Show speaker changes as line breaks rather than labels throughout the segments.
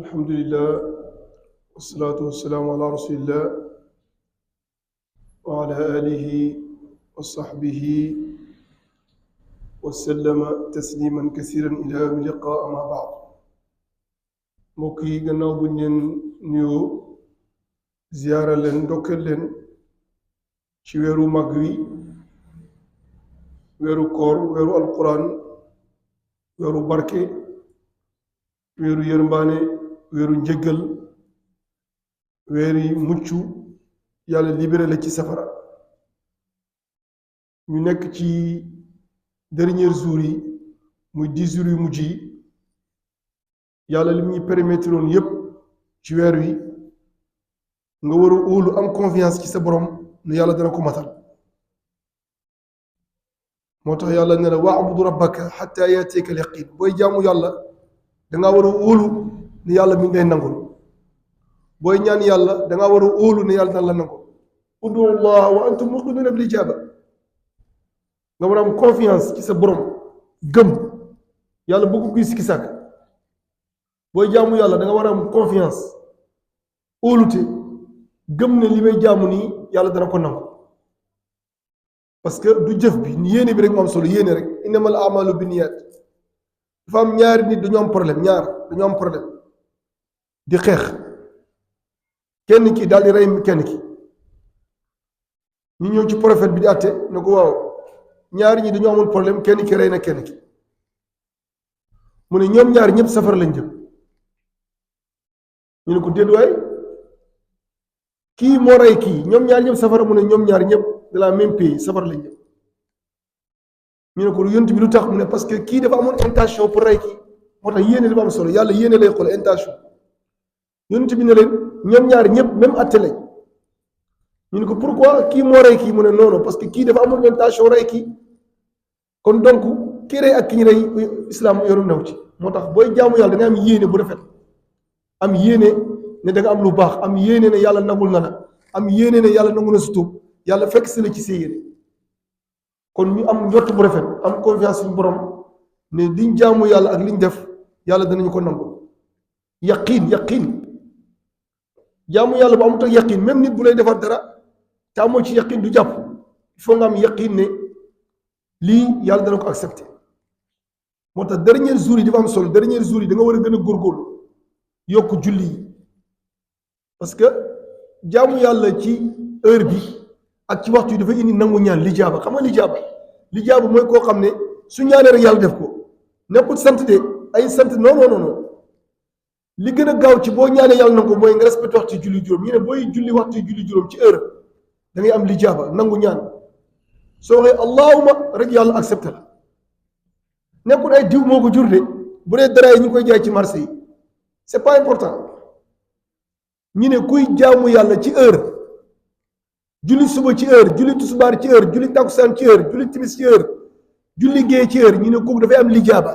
الحمد لله والصلاة والسلام على رسول الله وعلى آله وصحبه وسلم تسليما كثيرا إلى يوم اللقاء. أما بعد mbokk yi gannaaw buñ leen nuyoo ziyaara leen ndokkeel leen ci weeru mag wi weeru koor weeru alquran weeru barke weeru yërmbaane weeru njëggal weeri mucc yàlla libéré la ci safara ñu nekk ci dernier jour yi muy 10 jours yu mujj yi yàlla li ñuy permettre woon yépp ci weer wi nga war a óolu am confiance ci sa borom ne yàlla dana ko matal moo tax yàlla ne la wa'budu rabbaka hatta ya'tiyaka al-yaqin booy jaamu yàlla dangaa war a óolu ne yàlla mi ngay nangul booy ñaan yàlla dangaa war a óolu ne yàlla dana la nangul ud'u Allah wa antum muqinuna bil ijaba nga war a am confiance ci sa borom gëm yàlla bëgg kuy sikki sàkk booy jaamu yàlla da nga war a am confiance óolute gëm ne li may jaamu nii yàlla dana ko nangu parce que du jëf bi yéene bi rek mu am solo yéene rek innamal a'malu binniyat dafa am ñaari nit dañoo am problème dañoo am problème di xeex kenn ki daal di rey kenn ki ñu ñëw ci prophète bi di àtte ne ko waaw ñaari ñi dañoo amul problème kenn ki rey na kenn ki mu ne ñoom ñaari ñëpp safara lañ jëm ñu ne ko déet waay kii moo rey kii ñoom ñaar ñëpp safara mu ne ñoom ñaar ñëpp de la même pays safara lañ jëm ñu ne ko yonent bi lu tax mu ne parce que kii dafa amoon intention pour rey kii moo tax yéene dafa am solo yàlla yéene lay xool intention yonent bi ne leen ñoom ñaar ñëpp même atte lañ ñu ne ko pourquoi kii moo rey kii mu ne non non parce que kii dafa amoon intention rey kii kon donc kii rey ak ki ñu rey islam yoru new ci moo tax booy jaamu yàlla da nga am yéene bu rafet am yéene ne da nga am lu baax am yéene ne yàlla nangul na la am yéene ne yàlla nangu na sa tuub yàlla fekk si la ci sa yéene kon ñu am njott bu rafet am confiance suñu borom ne liñ jaamu yàlla ak liñ def yàlla danañu ko nangul yaqin jaamu yàlla bu amut ak yaqin même nit bu lay defar dara te amoo ci yaqin du jàpp il faut nga am yaqin ne lii yàlla dana ko accepté moo tax dernier jour yi dafa am solo dernier jour yi da nga war a gën a góorgóorlu yokk julli yi parce que jaamu yàlla ci heure bi ak ci waxtu yi dafa indi nangu ñaan lijaaba xam nga lijaaba mooy koo xam ne su ñaanee rek yàlla def ko nekkul sant de ay sant non li gën a gaaw ci boo ñaanee yàlla nangu ko mooy nga respecté waxtu julli juróom ñu ne booy julli waxtu julli juróom ci heure da ngay am lijaaba nangu ñaan soo waxee allahuma rek yàlla accepté la nekkul ay diw moo ko jur de bu dee dara yi ñu koy jaay ci marché yi c'est pas important ñu ne kuy jaamu yàlla ci heure julli suba ci heure julli tusubaar ci heure julli takkusaan ci heure julli timis ci heure julli gée ci heure ñu ne kooku dafay am lijaaba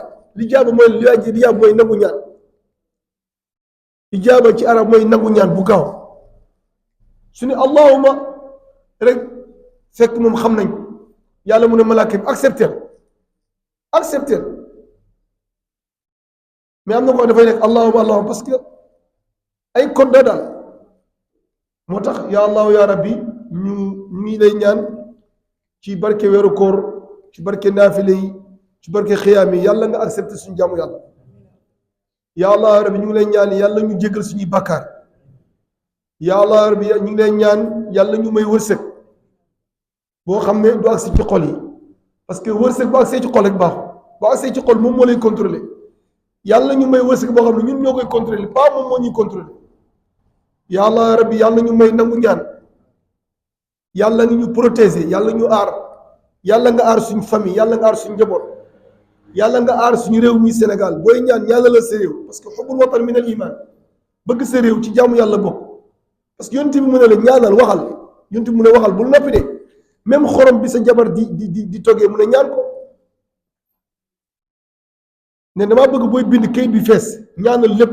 mooy lijaaba mooy nangu ñaan lijaaba ci arab mooy nangu ñaan bu gaaw su ne allahuma rek fekk moom xam nañ ko yàlla mu ne malaaka bi accepter mais am na ko dafay nekk allahuma parce que ay code daal moo tax ya allahu ya rabbi ñu ngi lay ñaan ci barke weeru koor ci barke naafile yi ci barke xiyaam yi yàlla nga accepté suñu jaamu yàlla ya allah ya rabbi ñu ngi lay ñaan yàlla ñu jéggal suñuy bàkkaar ya allah ya rabbi ñu ngi lay ñaan yàlla ñu may wërsëg boo xam ne du agsi ci xol yi parce que wërsëg bu agsee ci xol rek baaxul bu agsee ci xol moom moo lay contrôler yàlla ñu may wërsëg boo xam ne ñun ñoo koy contrôler pas moom moo ñuy contrôler yàlla rabbi yàlla ñu may nangu ñaan yàlla nga ñu protéger yàlla ñu aar yàlla nga aar suñu famille yàlla nga aar suñu njaboot yàlla nga aar suñu réew mi Sénégal booy ñaan ñaanal sa réew parce que xubbul watan min al iman bëgg sa réew ci jaamu yàlla bokk parce que yonent bi mu ne la ñaanal waxal yonent bi mu ne waxal bul noppi de même xorom bi sa jabar di toggee mu ne ñaan ko ne damaa bëgg booy bind kayit bi fees ñaanal lépp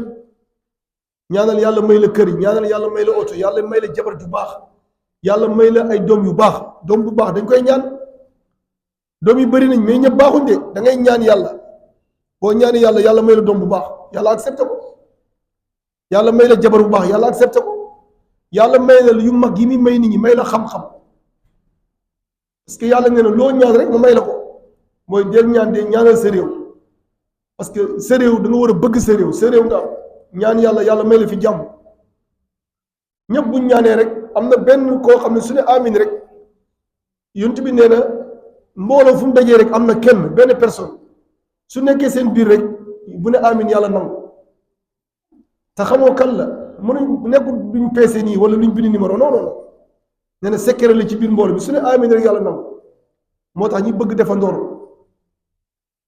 ñaanal yàlla may la kër yi ñaanal yàlla may la oto yàlla may la jabar ju baax yàlla may la ay doom yu baax doom bu baax dañ koy ñaan doom yi bëri nañ mais ñëpp baaxuñ de da ngay ñaan yàlla boo ñaani yàlla yàlla may la doom bu baax yàlla accepté ko yàlla may la jabar bu baax yàlla accepté ko, yàlla may la yu mag yi muy may nit ñi, may la xam-xam, parce que yàlla nee na loo ñaan rek ma may la ko, mooy del ñaan de ñaanal sa réew, parce que sa réew da nga war a bëgg sa réew nga am ñaan yàlla yàlla may la fi jàmm. ñëpp buñ ñaanee rek am na benn koo xam ne su ne amin rek yonent bi nee na mbooloo fu mu dajee rek am na kenn benn personne su nekkee seen biir rek bu ne amin yàlla nangu, te xamoo kan la mënuñ nekkul duñ peese nii wala luñ bind numéro non non non nee na secret la ci biir mbooloo bi su ne amin rek yàlla nangu. moo tax ñi bëgg defandoor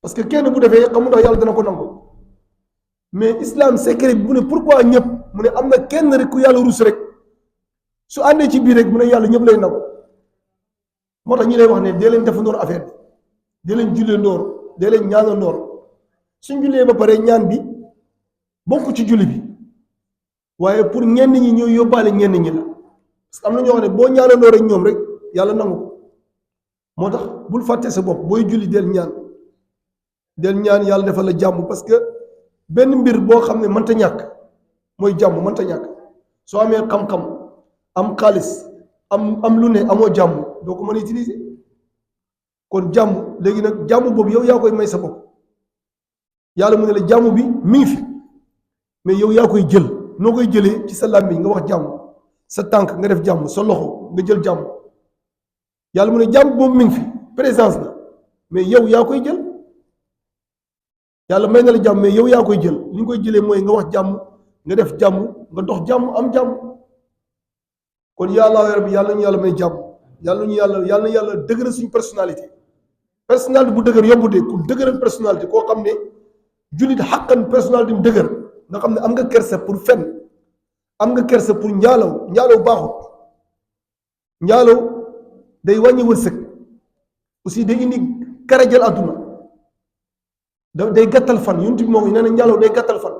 parce que kenn bu defee xamu ndax yàlla dana ko nangu, mais islam secret bi mu ne pourquoi ñëpp mu ne am na kenn rek ku yàlla rus rek su àndee ci biir rek mu ne yàlla ñëpp lay nangu. moo tax ñi lay wax ne dee leen defandoor affaire bi, dee leen jullee ndoor, dee leen ñaana ndoor. suñ jullee ba pare ñaan bi bokk ci julli bi, waaye pour ñenn ñi ñooy yóbbaale ñenn ñi la, parce que am na ñoo xam ne boo ñaana ndoor rek ñoom rek yàlla nangu ko. moo tax bul fàtte sa bopp booy julli del ñaan yàlla defal la jàmm, parce que benn mbir boo xam ne mënta ñàkk mooy jàmm, mënta ñàkk. soo amee xam-xam am xaalis am lu ne amoo jàmm doo ko mën a utiliser. kon jàmm léegi nag jàmm boobu yow yaa koy may sa bopp, yàlla mu ne la jàmm bi mi ngi fi, mais yow yaa koy jël. noo koy jëlee ci sa làmmiñ nga wax jàmm, sa tànk nga def jàmm, sa loxo nga jël jàmm. yàlla mu ne jàmm boobu mi ngi fi, présence la, mais yow yaa koy jël. yàlla may na la jàmm mais yow yaa koy jël. li nga koy jëlee mooy nga wax jàmm, nga def jàmm, nga dox jàmm, am jàmm. kon yàlla rabbi yàlla ñu yàlla may jàmm, yàlla yàlla dëgëral suñu personnalité bu dëgër yombu de ku dëgëral personnalité koo xam ne jullit xàqan personnalité mu dëgër nga xam ne am nga kersa pour fen, am nga kersa pour njaalaw baaxut. njaalaw day wàññi wërsëg, aussi day indi karajal àdduna, day gàttal fan. yonent bi moo ko nee na njaalaw day gàttal fan.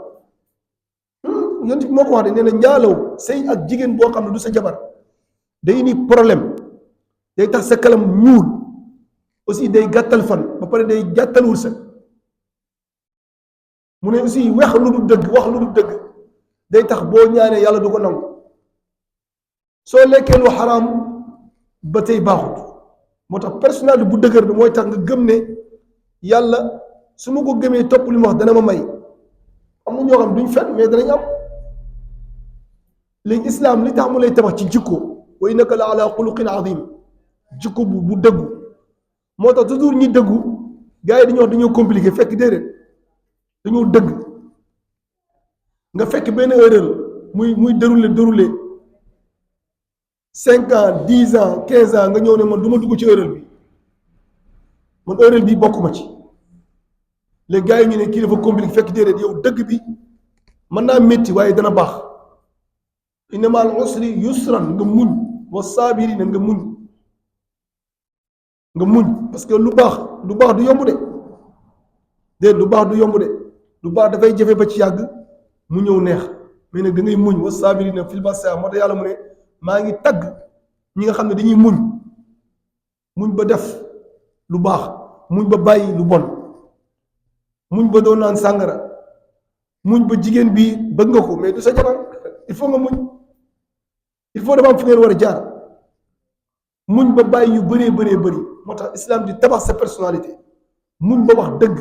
yonent bi moo ko wax de nee na njaalaw sëy ak jigéen boo xam ne du sa jabar day indi problème, day tax sa kalam ñuul, aussi day gàttal fan ba pare day gàttal wërsëg. mu ne aussi wax lu dul dëgg day tax boo ñaanee yàlla du ko nangu. soo lekkee lu xaraam ba tey baaxut. moo tax personnalité bu dëgër bi mooy tax nga gëm ne yàlla su ma ko gëmee topp li ma wax dana ma may. am na ñoo xam duñ fen mais danañ am. léegi islam li tax mu lay tabax ci jikko, wa innaka la ala xuluqin azim, jikko bu dëggu. moo tax toujours ñi dëggu gars yi dañoo wax dañoo compliqué, fekk déedéet dañoo dëgg. nga fekk benn erreur muy déroulé 5 ans 10 ans 15 ans nga ñëw ne man du ma dugg ci erreur bi, man erreur bi bokkuma ci. les gars yi ñu ne kii dafa compliqué, fekk déedéet yow dëgg bi mën naa métti waaye dana baax. inna ma'al usri yusran, nga muñ, wa saabiriina nga muñ parce que lu baax du yomb de lu baax du yomb de. lu baax dafay jafe ba ci yàgg mu ñëw neex, mais nag da ngay muñ, wa saabiriina fil ba'saa. moo tax yàlla mu ne maa ngi tagg ñi nga xam ne dañuy muñ ba def lu baax, muñ ba bàyyi lu bon, muñ ba doon naan sàngara, muñ ba jigéen bi bëgg nga ko mais du sa jabar, il faut nga muñ, il faut dafa am fu ngeen war a jaar. muñ ba bàyyi yu bëree bëri. moo tax islam di tabax sa personnalité, muñ ba wax dëgg,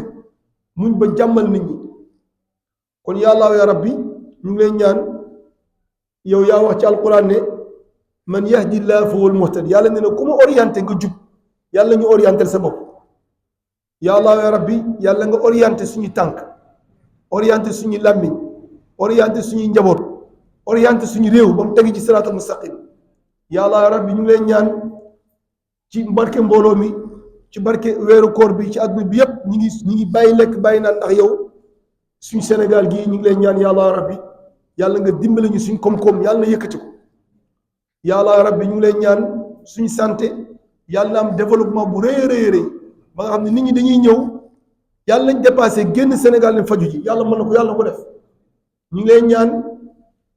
muñ ba jàmmal nit ñi. kon yàlla ya rabbi ñu ngi lay ñaan, yow yaa wax ci alquran ne man yahdillah fa huwal muhtadi. yàlla nee na ku ma orienté nga jub, yàlla ñu orienté sa bopp. yàlla ya rabbi yàlla nga orienté suñu tànk, orienté suñu làmmiñ, orienté suñuy njaboot, orienté suñu réew ba mu tegi ci siraatal mustaqim. yàlla ya rabbi ñu ngi lay ñaan ci barke mbooloo mi, ci barke weeru koor bi, ci àdduna bi yépp ñi ngi bàyyi lekk bàyyi naan ndax yow. suñu Sénégal gii ñu ngi lay ñaan yàlla rabbi yàlla nga dimbale ñu suñ koom-koom yàlla na yëkkati ko. yàlla rabbi ñu ngi lay ñaan suñu santé yàlla na am développement bu rëy ba nga xam ne nit ñi dañuy ñëw yàlla nañ dépassé génn Sénégal ne faju ji, yàlla mën na ko, yàlla na ko def. ñu ngi lay ñaan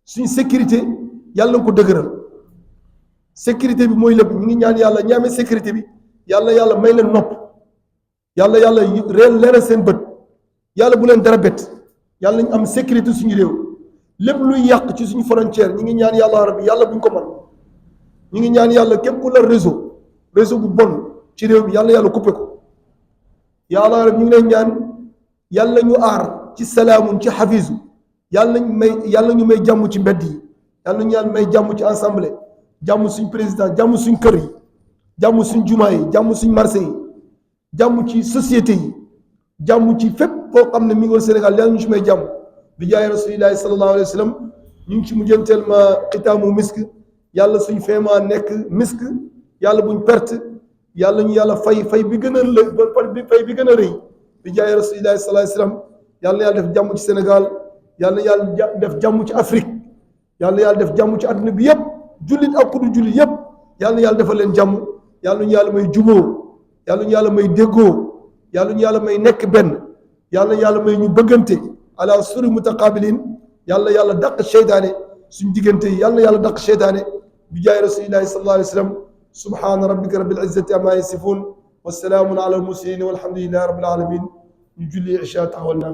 suñu sécurité yàlla na ko dëgëral. sécurité bi mooy lépp. ñu ngi ñaan yàlla ñaamee sécurité bi yàlla may leen nopp, yàlla leeral seen bët, yàlla bu leen dara bett, yàlla nañ am sécurité suñu réew, lépp luy yàq ci suñu frontière ñi ngi ñaan yàlla rabbi yàlla buñ ko man ñi ngi ñaan yàlla képp ku la réseau bu bon ci réew mi yàlla coupé ko yàlla rabbi ñu ngi leen ñaan yàlla ñu aar ci salaamun ci xafisu yàlla ñu may jàmm ci mbedd yi yàlla ñu yàlla may jàmm ci assemblée jàmm suñ président jàmm suñ kër yi jàmm suñ jumaa yi jàmm suñ marché yi jàmm ci société yi jàmm ci fépp foo xam ne mi ngi woon Sénégal yàlla ñu ci may jàmm bi jaay rasulillahi sallallahu alayhi wa sallam ñu ngi ci mujjanteel ma xitaamu misk yàlla suñ feema nekk misk yàlla buñ perte yàlla ñu yàlla fay bi gën a fay bi gën a rëy bi jaay rasulillahi sallallahu alayhi wa sallam yàlla def jàmm ci Sénégal yàlla def jàmm ci Afrique yàlla def jàmm ci àdduna bi yépp jullit ak ku du jullit yépp yàlla defal leen jàmm yàlla ñu yàlla may juboo yàlla ñu yàlla may déggoo yàlla ñu yàlla may nekk benn yàlla may ñu bëggante ala suri mutaqabilin yàlla dàq seytaane suñ diggante yi yàlla dàq seytaane bi jaay rasulillahi sallallahu alayhi wa sallam subhaana rabbika rabbil izzati amma yasifun wa salaamun ala al mursalin walhamdulillahi rabbil alamin ñu julli isha taxawal naa